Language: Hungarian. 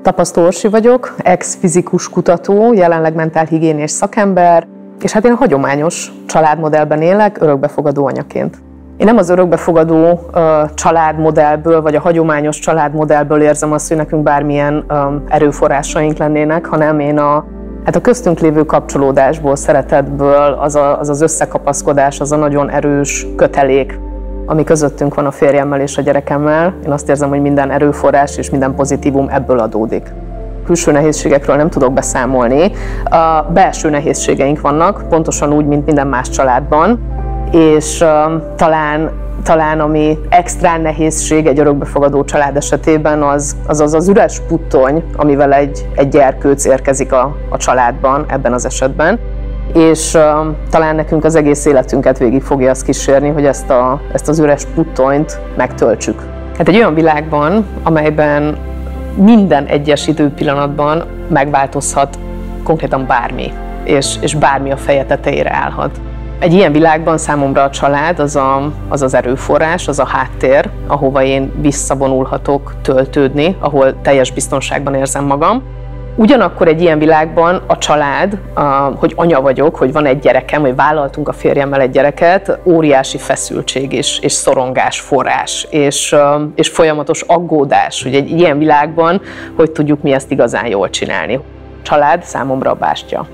Tapasztó Orsi vagyok, ex-fizikus kutató, jelenleg mentálhigiénés szakember, és hát én a hagyományos családmodellben élek, örökbefogadó anyaként. Én nem az örökbefogadó családmodellből, vagy a hagyományos családmodellből érzem azt, hogy nekünk bármilyen erőforrásaink lennének, hanem én a köztünk lévő kapcsolódásból, szeretetből, az összekapaszkodás, az a nagyon erős kötelék, ami közöttünk van a férjemmel és a gyerekemmel. Én azt érzem, hogy minden erőforrás és minden pozitívum ebből adódik. Külső nehézségekről nem tudok beszámolni. Belső nehézségeink vannak, pontosan úgy, mint minden más családban, és talán ami extra nehézség egy örökbefogadó család esetében, az üres puttony, amivel egy gyerkőc érkezik a családban ebben az esetben. És talán nekünk az egész életünket végig fogja azt kísérni, hogy ezt az üres puttonyt megtöltsük. Hát egy olyan világban, amelyben minden egyes időpillanatban megváltozhat konkrétan bármi, és bármi a feje tetejére állhat. Egy ilyen világban számomra a család az erőforrás, az a háttér, ahova én visszavonulhatok töltődni, ahol teljes biztonságban érzem magam. Ugyanakkor egy ilyen világban a család, hogy anya vagyok, hogy van egy gyerekem, hogy vállaltunk a férjemmel egy gyereket, óriási feszültség és szorongás forrás, és folyamatos aggódás, hogy egy ilyen világban hogy tudjuk mi ezt igazán jól csinálni. A család számomra a bástya.